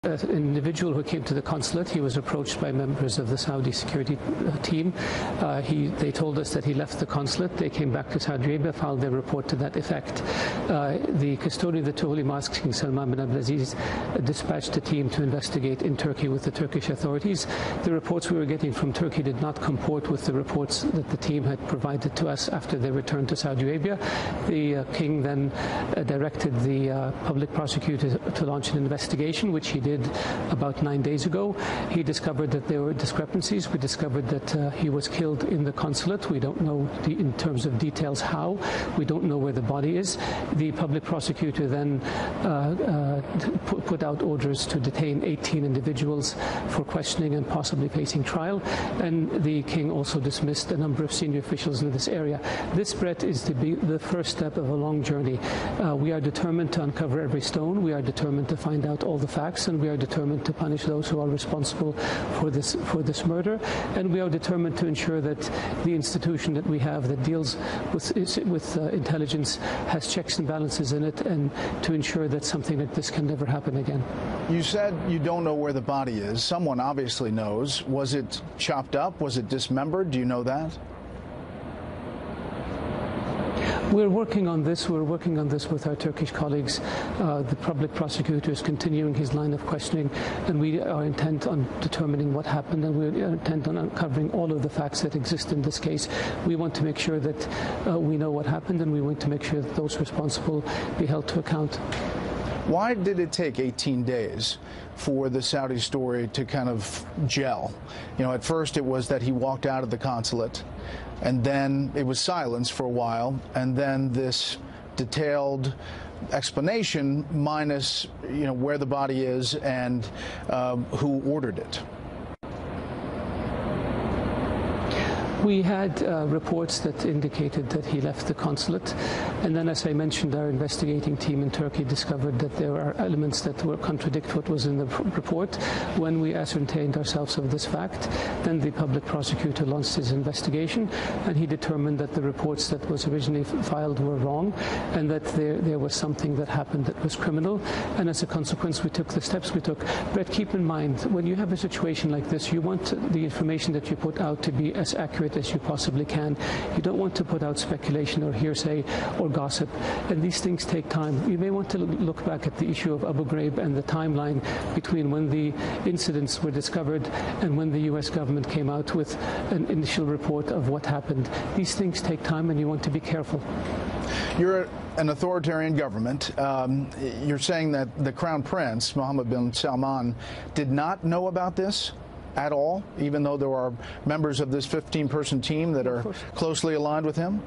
An individual who came to the consulate. He was approached by members of the Saudi security team. They told us that he left the consulate. They came back to Saudi Arabia, filed their report to that effect. The custodian of the two holy mosques, King Salman bin Abdulaziz, dispatched a team to investigate in Turkey with the Turkish authorities. The reports we were getting from Turkey did not comport with the reports that the team had provided to us after they returned to Saudi Arabia. The king then directed the public prosecutor to launch an investigation, which he did about 9 days ago. He discovered that there were discrepancies. We discovered that he was killed in the consulate. We don't know in terms of details how. We don't know where the body is. The public prosecutor then put out orders to detain 18 individuals for questioning and possibly facing trial. And the king also dismissed a number of senior officials in this area. This, Bret, is the first step of a long journey. We are determined to uncover every stone. We are determined to find out all the facts, and we are determined to punish those who are responsible for this murder. And we are determined to ensure that the institution that we have that deals with intelligence has checks and balances in it, and to ensure that something like this can never happen again. You said you don't know where the body is. Someone obviously knows. Was it chopped up? Was it dismembered? Do you know that? We're working on this. We're working on this with our Turkish colleagues. The public prosecutor is continuing his line of questioning, and we are intent on determining what happened, and we're intent on uncovering all of the facts that exist in this case. We want to make sure that we know what happened, and we want to make sure that those responsible be held to account. Why did it take 18 days for the Saudi story to kind of gel? You know, at first it was that he walked out of the consulate, and then it was silence for a while, and then this detailed explanation minus, you know, where the body is and who ordered it. We had reports that indicated that he left the consulate, and then, as I mentioned, our investigating team in Turkey discovered that there are elements that contradict what was in the report. When we ascertained ourselves of this fact, then the public prosecutor launched his investigation, and he determined that the reports that was originally filed were wrong, and that there was something that happened that was criminal. And as a consequence, we took the steps we took. But keep in mind, when you have a situation like this, you want the information that you put out to be as accurate as you possibly can. You don't want to put out speculation or hearsay or gossip, and these things take time. You may want to look back at the issue of Abu Ghraib and the timeline between when the incidents were discovered and when the U.S. government came out with an initial report of what happened. These things take time, and you want to be careful. You're an authoritarian government. You're saying that the Crown Prince, Mohammed bin Salman, did not know about this at all, even though there are members of this 15-person team that are closely aligned with him?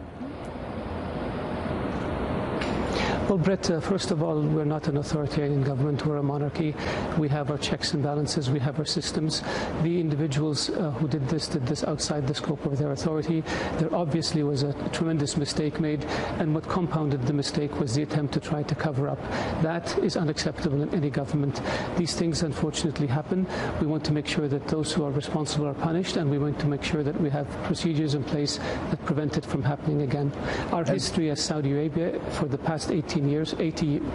Well, Bret, first of all, we're not an authoritarian government. We're a monarchy. We have our checks and balances. We have our systems. The individuals who did this outside the scope of their authority. There obviously was a tremendous mistake made, and what compounded the mistake was the attempt to try to cover up. That is unacceptable in any government. These things unfortunately happen. We want to make sure that those who are responsible are punished, and we want to make sure that we have procedures in place that prevent it from happening again. Our history as Saudi Arabia for the past 80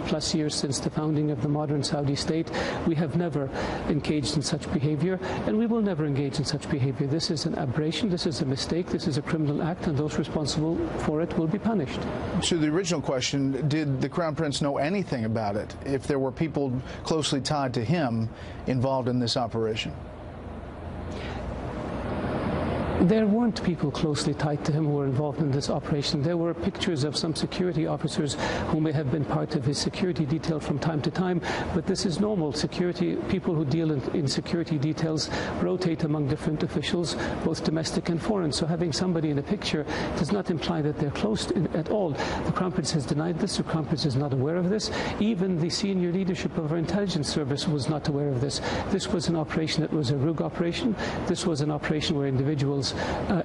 plus years since the founding of the modern Saudi state, we have never engaged in such behavior, and we will never engage in such behavior. This is an aberration, this is a mistake, this is a criminal act, and those responsible for it will be punished. So the original question, did the Crown Prince know anything about it, if there were people closely tied to him involved in this operation? There weren't people closely tied to him who were involved in this operation. There were pictures of some security officers who may have been part of his security detail from time to time, but this is normal. Security people who deal in security details rotate among different officials, both domestic and foreign. So having somebody in a picture does not imply that they're close at all. The Crown Prince has denied this. The Crown Prince is not aware of this. Even the senior leadership of our intelligence service was not aware of this. This was an operation that was a rogue operation. This was an operation where individuals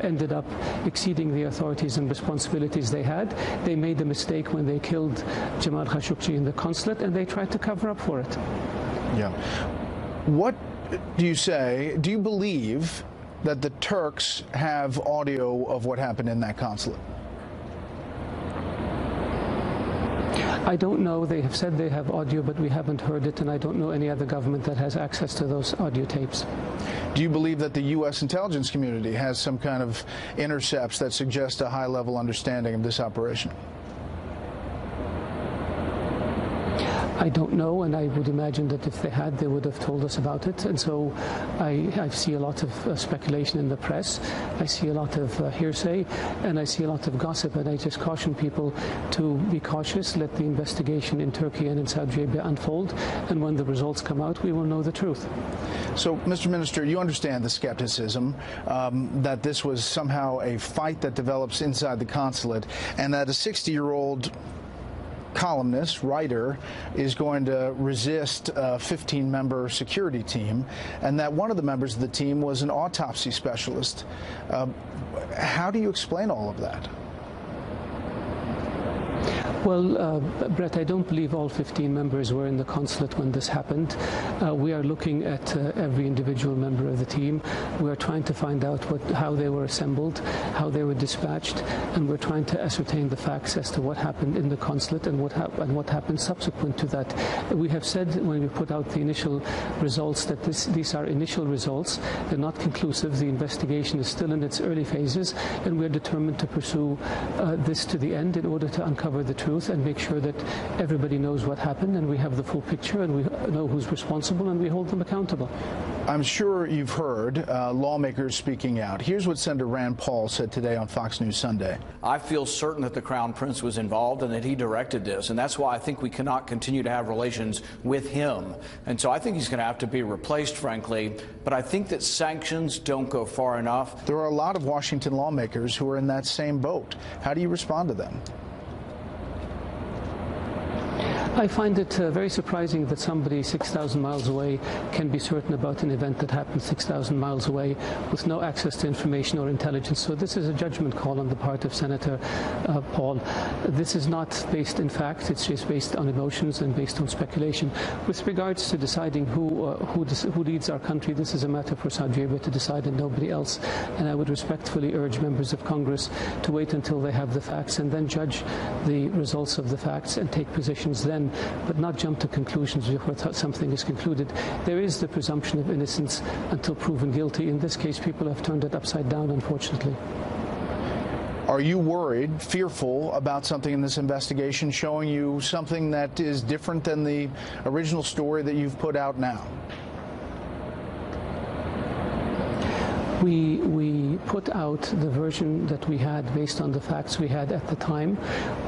ended up exceeding the authorities and responsibilities they had. They made a mistake when they killed Jamal Khashoggi in the consulate, and they tried to cover up for it. Yeah. What do you say? Do you believe that the Turks have audio of what happened in that consulate? I don't know. They have said they have audio, but we haven't heard it, and I don't know any other government that has access to those audio tapes. Do you believe that the U.S. intelligence community has some kind of intercepts that suggest a high-level understanding of this operation? I don't know, and I would imagine that if they had, they would have told us about it. And so I see a lot of speculation in the press. I see a lot of hearsay, and I see a lot of gossip. And I just caution people to be cautious, let the investigation in Turkey and in Saudi Arabia unfold, and when the results come out, we will know the truth. So, Mr. Minister, you understand the skepticism that this was somehow a fight that develops inside the consulate, and that a 60-year-old columnist, writer, is going to resist a 15-member security team, and that one of the members of the team was an autopsy specialist. How do you explain all of that? Well, Bret, I don't believe all 15 members were in the consulate when this happened. We are looking at every individual member of the team. We are trying to find out how they were assembled, how they were dispatched, and we're trying to ascertain the facts as to what happened in the consulate and what happened subsequent to that. We have said when we put out the initial results that these are initial results. They're not conclusive. The investigation is still in its early phases, and we're determined to pursue this to the end in order to uncover the truth and make sure that everybody knows what happened, and we have the full picture, and we know who's responsible, and we hold them accountable. I'm sure you've heard lawmakers speaking out. Here's what Senator Rand Paul said today on Fox News Sunday. I feel certain that the Crown Prince was involved and that he directed this, and that's why I think we cannot continue to have relations with him. And so I think he's going to have to be replaced, frankly, but I think that sanctions don't go far enough. There are a lot of Washington lawmakers who are in that same boat. How do you respond to them? I find it very surprising that somebody 6,000 miles away can be certain about an event that happened 6,000 miles away with no access to information or intelligence. So this is a judgment call on the part of Senator Paul. This is not based in fact. It's just based on emotions and based on speculation. With regards to deciding who leads our country, this is a matter for Saudi Arabia to decide and nobody else. And I would respectfully urge members of Congress to wait until they have the facts and then judge the results of the facts and take positions then, but not jump to conclusions before something is concluded. There is the presumption of innocence until proven guilty. In this case, people have turned it upside down, unfortunately. Are you worried, fearful about something in this investigation showing you something that is different than the original story that you've put out now? We put out the version that we had based on the facts we had at the time.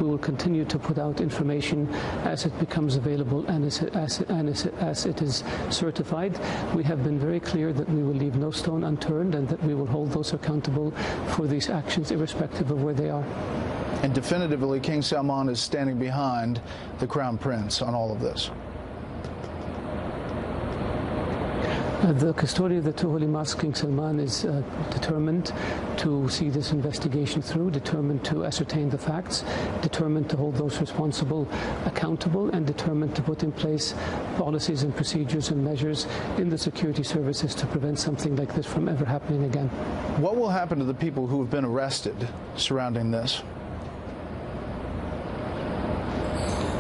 We will continue to put out information as it becomes available and as it is certified. We have been very clear that we will leave no stone unturned and that we will hold those accountable for these actions irrespective of where they are. And definitively, King Salman is standing behind the Crown Prince on all of this. The custodian of the two holy mosques, King Salman, is determined to see this investigation through, determined to ascertain the facts, determined to hold those responsible accountable, and determined to put in place policies and procedures and measures in the security services to prevent something like this from ever happening again. What will happen to the people who have been arrested surrounding this?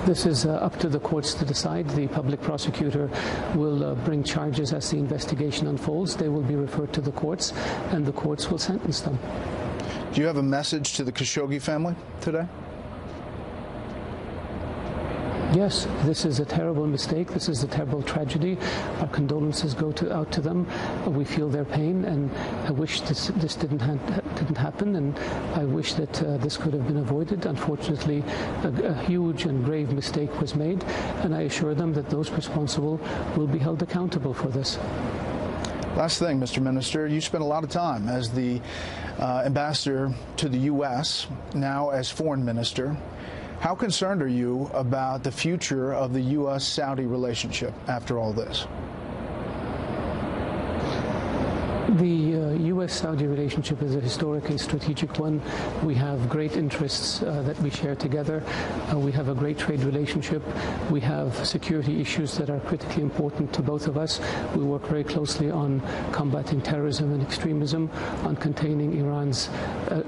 This is up to the courts to decide. The public prosecutor will bring charges as the investigation unfolds. They will be referred to the courts, and the courts will sentence them. Do you have a message to the Khashoggi family today? Yes, this is a terrible mistake. This is a terrible tragedy. Our condolences go out to them. We feel their pain, and I wish this didn't happen, and I wish that this could have been avoided. Unfortunately, a huge and grave mistake was made, and I assure them that those responsible will be held accountable for this. Last thing, Mr. Minister, you spent a lot of time as the ambassador to the U.S., now as foreign minister. How concerned are you about the future of the U.S.-Saudi relationship after all this? The U.S.-Saudi relationship is a historic and strategic one. We have great interests that we share together. We have a great trade relationship. We have security issues that are critically important to both of us. We work very closely on combating terrorism and extremism, on containing Iran's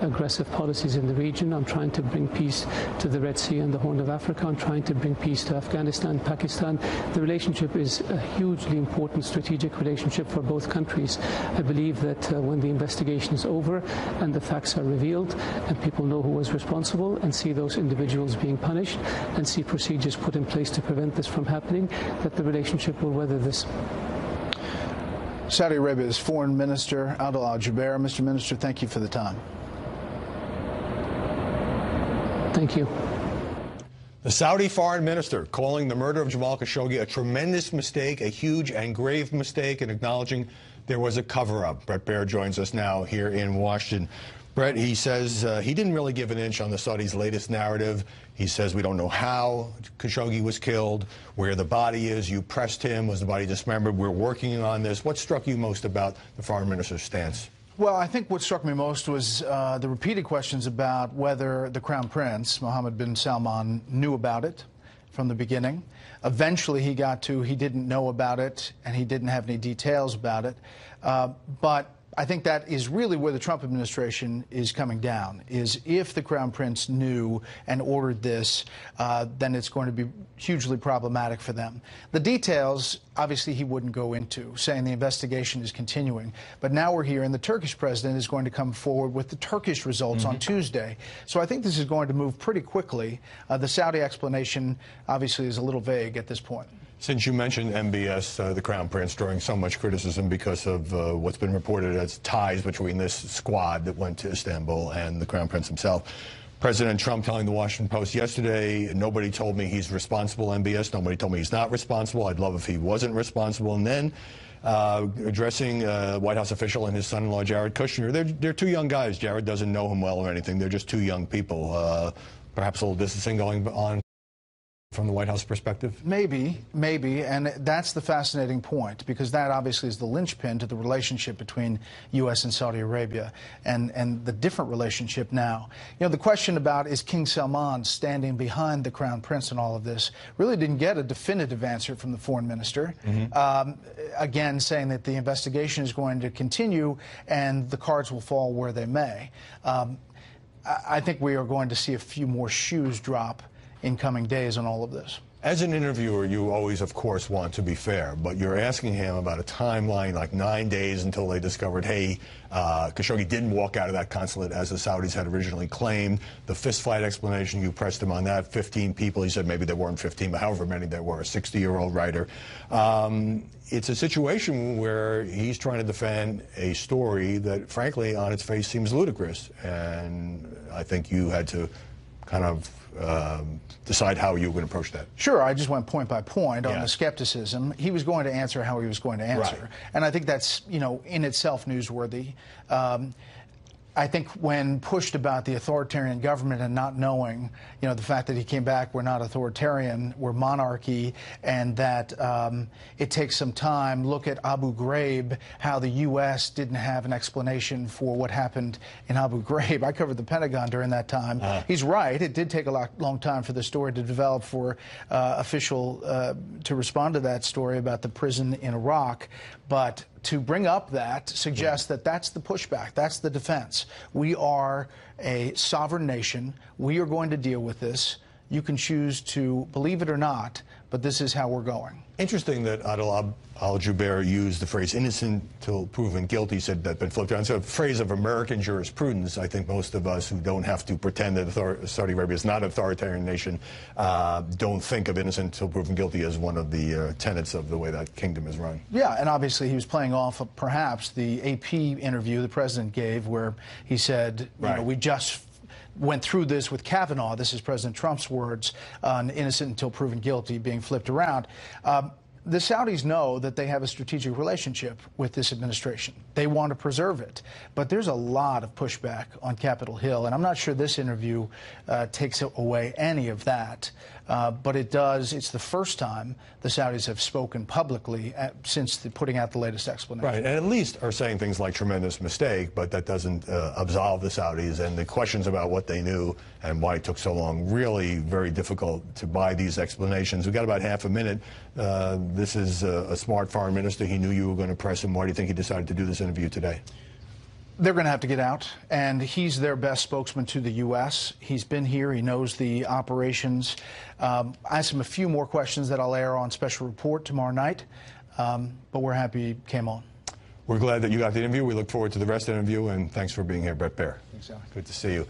aggressive policies in the region, on trying to bring peace to the Red Sea and the Horn of Africa, on trying to bring peace to Afghanistan, Pakistan. The relationship is a hugely important strategic relationship for both countries. I believe that when the investigation is over and the facts are revealed and people know who was responsible and see those individuals being punished and see procedures put in place to prevent this from happening, that the relationship will weather this. Saudi Arabia's Foreign Minister, Adel al-Jubeir. Mr. Minister, thank you for the time. Thank you. The Saudi foreign minister calling the murder of Jamal Khashoggi a tremendous mistake, a huge and grave mistake, and acknowledging there was a cover-up. Bret Baeir joins us now here in Washington. Bret, he says he didn't really give an inch on the Saudis' latest narrative. He says we don't know how Khashoggi was killed, where the body is. You pressed him. Was the body dismembered? We're working on this. What struck you most about the foreign minister's stance? Well, I think what struck me most was the repeated questions about whether the Crown Prince, Mohammed bin Salman, knew about it from the beginning. Eventually, he got to he didn't know about it, and he didn't have any details about it. But I think that is really where the Trump administration is coming down, is if the Crown Prince knew and ordered this, then it's going to be hugely problematic for them. The details, obviously, he wouldn't go into, saying the investigation is continuing. But now we're here, and the Turkish president is going to come forward with the Turkish results on Tuesday. So I think this is going to move pretty quickly. The Saudi explanation, obviously, is a little vague at this point. Since you mentioned MBS, the Crown Prince, drawing so much criticism because of what's been reported as ties between this squad that went to Istanbul and the Crown Prince himself, President Trump telling the Washington Post yesterday, nobody told me he's responsible, MBS. Nobody told me he's not responsible. I'd love if he wasn't responsible. And then addressing a White House official and his son-in-law, Jared Kushner. They're two young guys. Jared doesn't know him well or anything. They're just two young people. Perhaps a little distancing going on from the White House perspective? Maybe, and that's the fascinating point, because that obviously is the linchpin to the relationship between U.S. and Saudi Arabia, and the different relationship now. You know, the question about is King Salman standing behind the Crown Prince in all of this really didn't get a definitive answer from the foreign minister. Again, saying that the investigation is going to continue and the cards will fall where they may. I think we are going to see a few more shoes drop in coming days on all of this. As an interviewer, you always, of course, want to be fair, but you're asking him about a timeline, like 9 days until they discovered, hey, Khashoggi didn't walk out of that consulate as the Saudis had originally claimed. The fistfight explanation, you pressed him on that. 15 people, he said maybe there weren't 15, but however many there were, a 60-year-old writer. It's a situation where he's trying to defend a story that, frankly, on its face seems ludicrous. And I think you had to kind of decide how you were going to approach that. Sure, I just went point by point on the skepticism. He was going to answer how he was going to answer. Right. And I think that's, you know, in itself newsworthy. I think when pushed about the authoritarian government and not knowing, you know, the fact that he came back, we're not authoritarian, we're monarchy, and that it takes some time. Look at Abu Ghraib, how the U.S. didn't have an explanation for what happened in Abu Ghraib. I covered the Pentagon during that time. He's right. It did take a long time for the story to develop, for official to respond to that story about the prison in Iraq. But to bring up that suggests that that's the pushback, that's the defense. We are a sovereign nation. We are going to deal with this. You can choose to believe it or not, but this is how we're going. Interesting that Adel al-Jubeir used the phrase innocent till proven guilty. He said that's been flipped around. It's a phrase of American jurisprudence. I think most of us who don't have to pretend that Saudi Arabia is not an authoritarian nation don't think of innocent till proven guilty as one of the tenets of the way that kingdom is run. Yeah, and obviously he was playing off of perhaps the AP interview the president gave, where he said, you know, we just went through this with Kavanaugh. This is President Trump's words on innocent until proven guilty being flipped around. The Saudis know that they have a strategic relationship with this administration. They want to preserve it. But there's a lot of pushback on Capitol Hill, and I'm not sure this interview takes away any of that. But it's the first time the Saudis have spoken publicly since putting out the latest explanation. Right, and at least are saying things like tremendous mistake, but that doesn't absolve the Saudis. And the questions about what they knew and why it took so long, really very difficult to buy these explanations. We've got about half a minute. This is a smart foreign minister. He knew you were going to press him. Why do you think he decided to do this interview today? They're going to have to get out, and he's their best spokesman to the U.S. He's been here. He knows the operations. I asked him a few more questions that I'll air on Special Report tomorrow night, but we're happy he came on. We're glad that you got the interview. We look forward to the rest of the interview, and thanks for being here, Bret Baeir. Thanks, Alex. Good to see you.